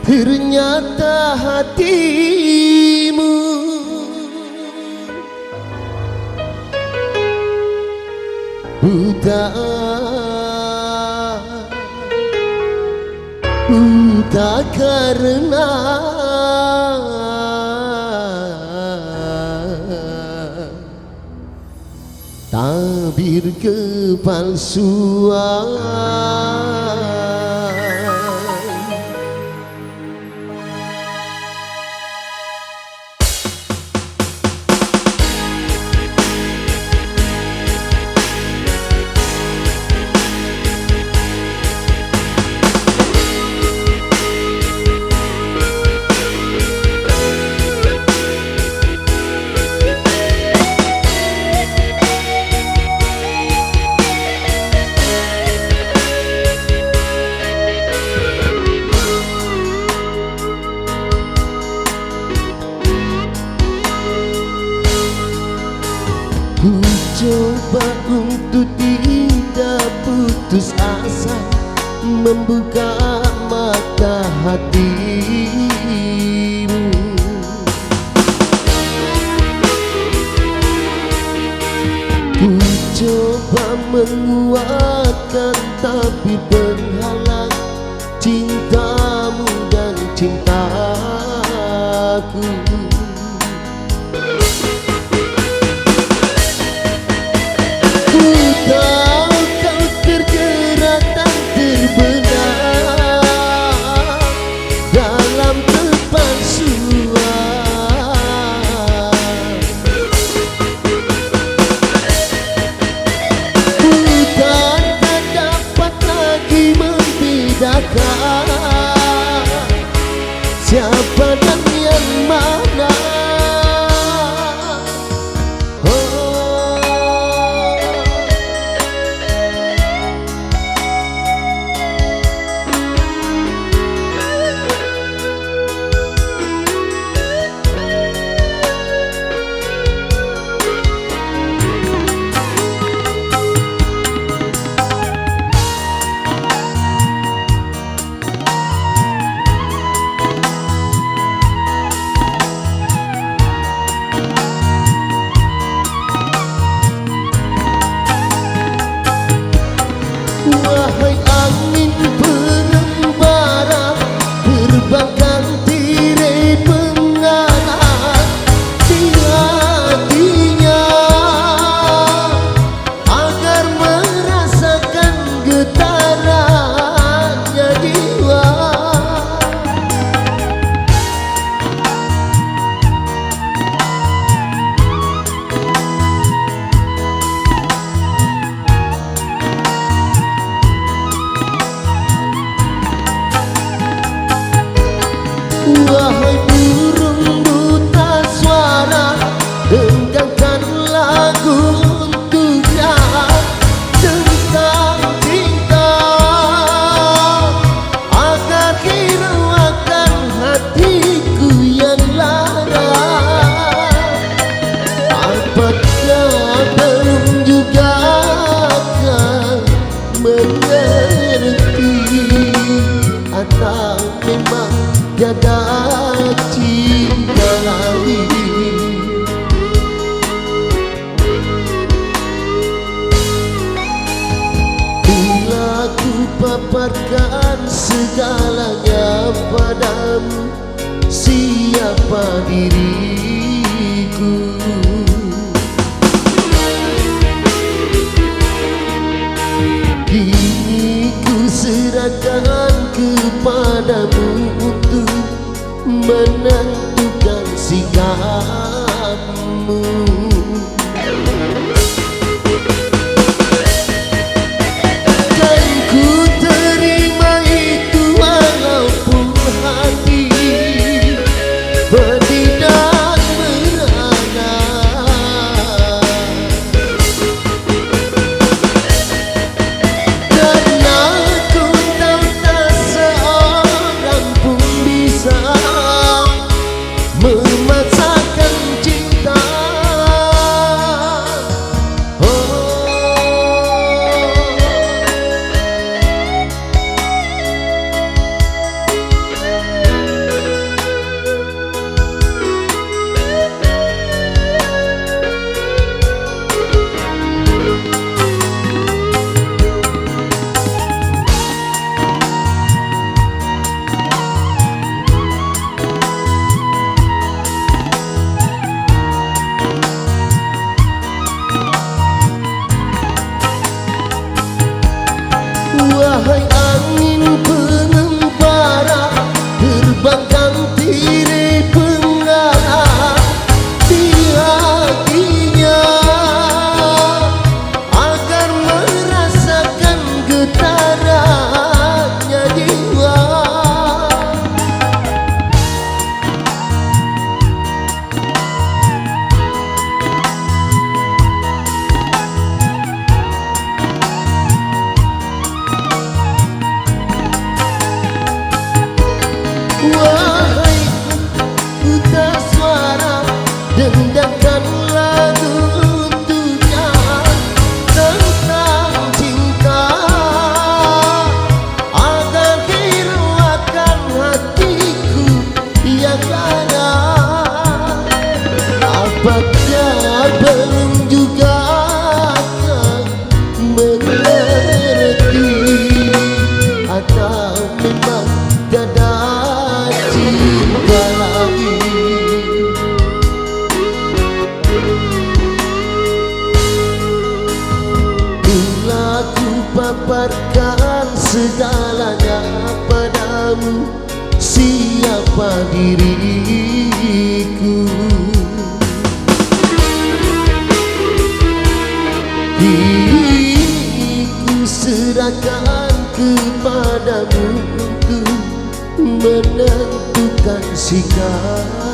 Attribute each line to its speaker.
Speaker 1: Ternyata hatimu buta, buta karena tabir kepalsuan. Ku coba untuk tidak putus asa, membuka mata hatimu. Ku coba menguatkan, tapi penghalang cintamu dan cintaku. Siapa dan yang mana? Wahai angin pengembara, terbangkan tirai penganan di hatinya, agar merasakan getarannya jiwa. Wahai burung buta suara, dengarkan lagu untuknya tentang cinta, agar hiraukan hatiku yang lara. Apakah belum juga kau mengerti, atau memang tiada cinta lagi? Bila ku paparkan segalanya padamu, siapa diriku? Kini ku serahkan kepadamu untuk menentukan sikapmu. Dan ku terima itu walaupun hati pedih dan merana. Dan aku tahu tak seorang pun bisa memaksakan cinta gara-gara apakah belum juga kau mengerti, atau memang tiada cinta lagi. Bila ku paparkan segalanya padamu, siapa diriku, diriku serahkan kepadamu untuk menentukan sikap.